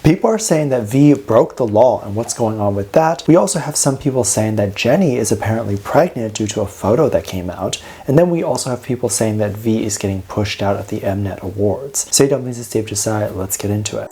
People are saying that V broke the law and what's going on with that. We also have some people saying that Jennie is apparently pregnant due to a photo that came out. And then we also have people saying that V is getting pushed out of the MNet Awards. So you don't mean to Steve Disci, let's get into it.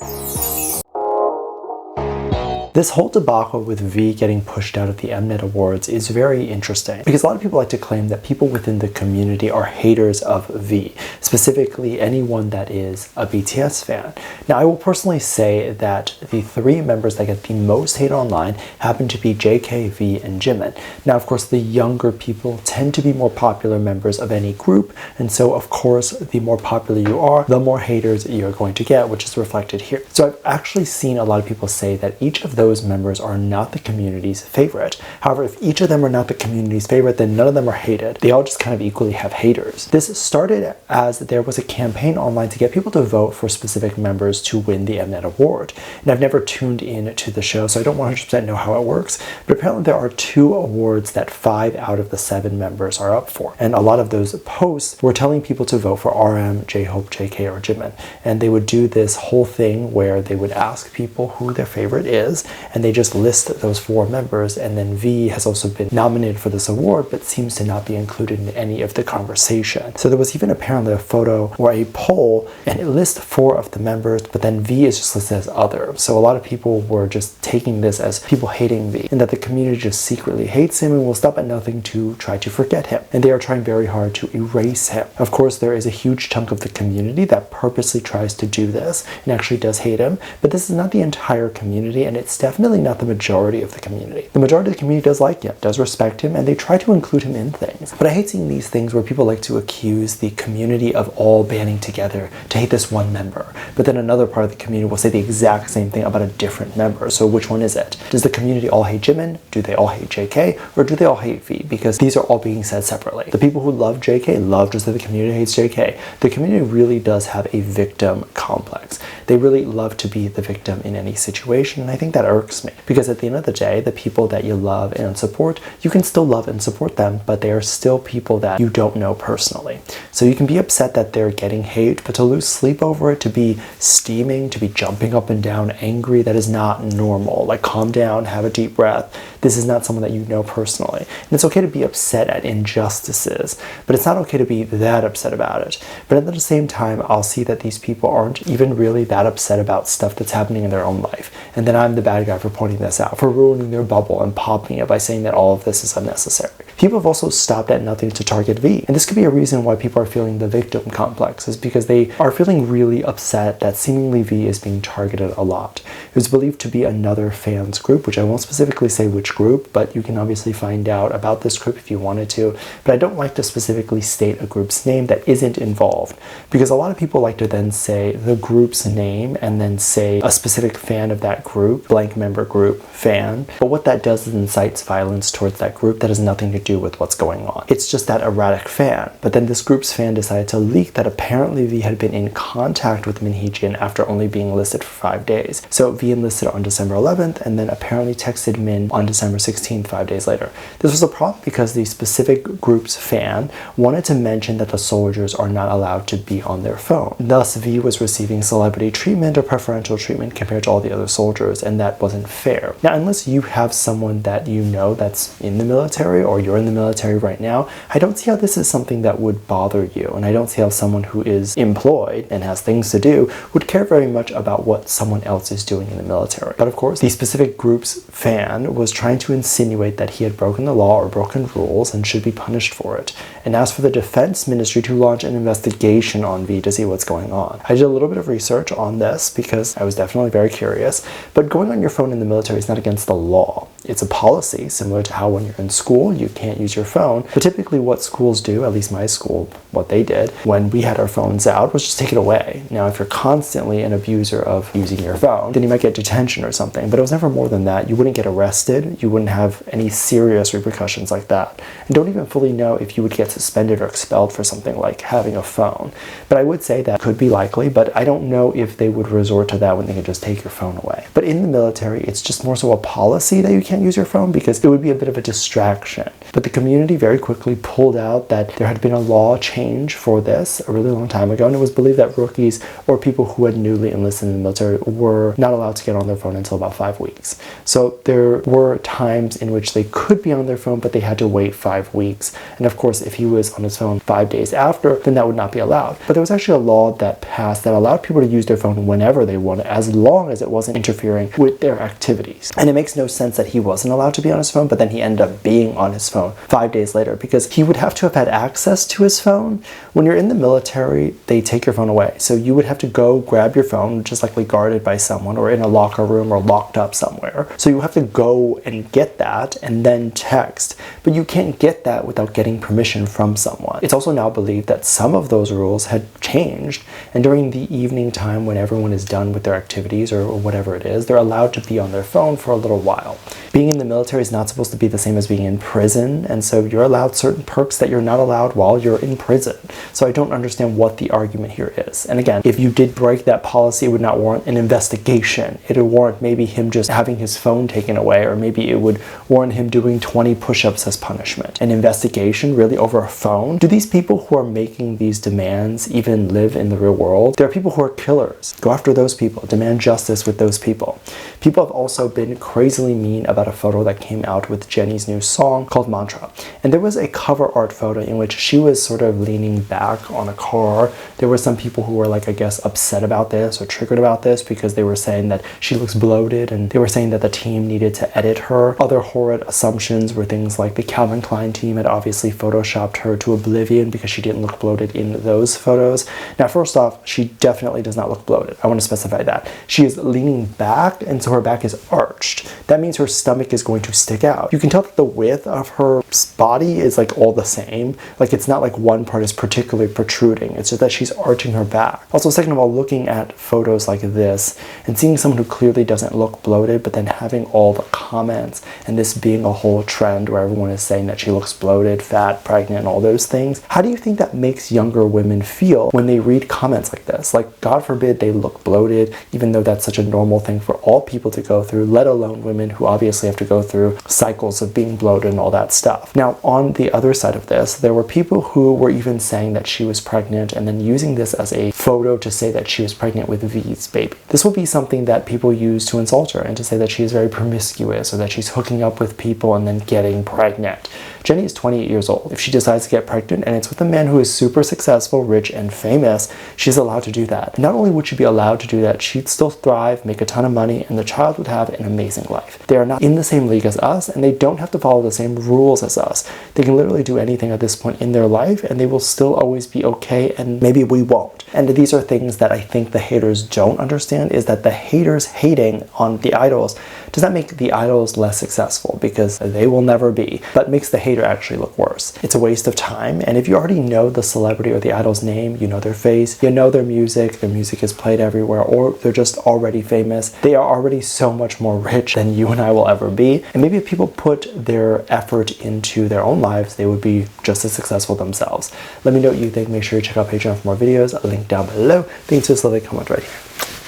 This whole debacle with V getting pushed out of the MNet Awards is very interesting because a lot of people like to claim that people within the community are haters of V, specifically anyone that is a BTS fan. Now, I will personally say that the three members that get the most hate online happen to be JK, V, and Jimin. Now, of course, the younger people tend to be more popular members of any group, and so, of course, the more popular you are, the more haters you're going to get, which is reflected here. So I've actually seen a lot of people say that each of those members are not the community's favorite. However, if each of them are not the community's favorite, then none of them are hated. They all just kind of equally have haters. This started as there was a campaign online to get people to vote for specific members to win the MNet Award. And I've never tuned in to the show, so I don't 100% know how it works, but apparently there are 2 awards that 5 out of the 7 members are up for. And a lot of those posts were telling people to vote for RM, J-Hope, JK, or Jimin. And they would do this whole thing where they would ask people who their favorite is, and they just list those 4 members, and then V has also been nominated for this award but seems to not be included in any of the conversation. So there was even apparently a photo or a poll and it lists 4 of the members, but then V is just listed as other. So a lot of people were just taking this as people hating V and that the community just secretly hates him and will stop at nothing to try to forget him. And they are trying very hard to erase him. Of course, there is a huge chunk of the community that purposely tries to do this and actually does hate him, but this is not the entire community, and it's definitely not the majority of the community. The majority of the community does like him, does respect him, and they try to include him in things. But I hate seeing these things where people like to accuse the community of all banding together to hate this one member. But then another part of the community will say the exact same thing about a different member. So which one is it? Does the community all hate Jimin? Do they all hate JK? Or do they all hate V? Because these are all being said separately. The people who love JK love just that the community hates JK. The community really does have a victim complex. They really love to be the victim in any situation, and I think that irks me. Because at the end of the day, the people that you love and support, you can still love and support them, but they are still people that you don't know personally. So you can be upset that they're getting hate, but to lose sleep over it, to be steaming, to be jumping up and down, angry, that is not normal. Like, calm down, have a deep breath. This is not someone that you know personally. And it's okay to be upset at injustices, but it's not okay to be that upset about it. But at the same time, I'll see that these people aren't even really that upset about stuff that's happening in their own life. And then I'm the bad guy for pointing this out, for ruining their bubble and popping it by saying that all of this is unnecessary. People have also stopped at nothing to target V. And this could be a reason why people are feeling the victim complex, is because they are feeling really upset that seemingly V is being targeted a lot. It was believed to be another fans group, which I won't specifically say which group, but you can obviously find out about this group if you wanted to. But I don't like to specifically state a group's name that isn't involved, because a lot of people like to then say the group's name and then say a specific fan of that group, blank member group, fan. But what that does is incites violence towards that group that has nothing to do with what's going on. It's just that erratic fan. But then this group's fan decided to leak that apparently V had been in contact with Min after only being listed for 5 days. So V enlisted on December 11th and then apparently texted Min on December 16th, 5 days later. This was a problem because the specific group's fan wanted to mention that the soldiers are not allowed to be on their phone. Thus, V was receiving celebrity treatment or preferential treatment compared to all the other soldiers, and that wasn't fair. Now, unless you have someone that you know that's in the military or you're in the military right now, I don't see how this is something that would bother you, and I don't see how someone who is employed and has things to do would care very much about what someone else is doing in the military. But of course, the specific group's fan was trying to insinuate that he had broken the law or broken rules and should be punished for it, and asked for the defense ministry to launch an investigation on V to see what's going on. I did a little bit of research on this because I was definitely very curious, but going on your phone in the military is not against the law. It's a policy similar to how when you're in school you can't use your phone, but typically what schools do, at least my school, what they did when we had our phones out was just take it away. Now if you're constantly an abuser of using your phone, then you might get detention or something, but it was never more than that. You wouldn't get arrested, you wouldn't have any serious repercussions like that, and don't even fully know if you would get suspended or expelled for something like having a phone. But I would say that could be likely, but I don't know if they would resort to that when they could just take your phone away. But in the military, it's just more so a policy that you can't can't use your phone because it would be a bit of a distraction. But the community very quickly pulled out that there had been a law change for this a really long time ago, and it was believed that rookies or people who had newly enlisted in the military were not allowed to get on their phone until about 5 weeks. So there were times in which they could be on their phone, but they had to wait 5 weeks. And of course, if he was on his phone 5 days after, then that would not be allowed. But there was actually a law that passed that allowed people to use their phone whenever they wanted, as long as it wasn't interfering with their activities. And it makes no sense that he wasn't allowed to be on his phone, but then he ended up being on his phone 5 days later, because he would have to have had access to his phone. When you're in the military, they take your phone away. So you would have to go grab your phone, which is likely guarded by someone or in a locker room or locked up somewhere. So you have to go and get that and then text. But you can't get that without getting permission from someone. It's also now believed that some of those rules had changed, and during the evening time when everyone is done with their activities or whatever it is, they're allowed to be on their phone for a little while. Being in the military is not supposed to be the same as being in prison, and so you're allowed certain perks that you're not allowed while you're in prison. So I don't understand what the argument here is. And again, if you did break that policy, it would not warrant an investigation. It would warrant maybe him just having his phone taken away, or maybe it would warrant him doing 20 push-ups as punishment. An investigation really over a phone? Do these people who are making these demands even live in the real world? There are people who are killers. Go after those people. Demand justice with those people. People have also been crazily mean about a photo that came out with Jennie's new song called Mantra. And there was a cover art photo in which she was sort of leaning back on a car. There were some people who were like, I guess, upset about this or triggered about this because they were saying that she looks bloated, and they were saying that the team needed to edit her. Other horrid assumptions were things like the Calvin Klein team had obviously photoshopped her to oblivion because she didn't look bloated in those photos. Now, first off, she definitely does not look bloated. I want to specify that. She is leaning back, and so her back is arched. That means her stomach is going to stick out. You can tell that the width of her body is like all the same. Like, it's not like one part is particularly protruding. It's just that she's arching her back. Also, second of all, looking at photos like this and seeing someone who clearly doesn't look bloated, but then having all the comments and this being a whole trend where everyone is saying that she looks bloated, fat, pregnant, and all those things, how do you think that makes younger women feel when they read comments like this? Like, God forbid they look bloated, even though that's such a normal thing for all people to go through, let alone women who obviously have to go through cycles of being bloated and all that stuff. Now, on the other side of this, there were people who were even saying that she was pregnant and then using this as a photo to say that she was pregnant with V's baby. This will be something that people use to insult her and to say that she is very promiscuous or that she's hooking up with people and then getting pregnant. Jennie is 28 years old. If she decides to get pregnant and it's with a man who is super successful, rich, and famous, she's allowed to do that. Not only would she be allowed to do that, she'd still thrive, make a ton of money, and the child would have an amazing life. They are not in the same league as us, and they don't have to follow the same rules as us. They can literally do anything at this point in their life, and they will still always be okay, and maybe we won't. And these are things that I think the haters don't understand, is that the haters hating on the idols does not make the idols less successful, because they will never be, but makes the hater actually look worse. It's a waste of time, and if you already know the celebrity or the idol's name, you know their face, you know their music is played everywhere, or they're just already famous, they are already so much more rich than you and I will ever be. And maybe if people put their effort into their own lives, they would be just as successful themselves. Let me know what you think. Make sure you check out Patreon for more videos. I'll link down below. Thanks for this lovely comment right here.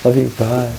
Love you. Bye.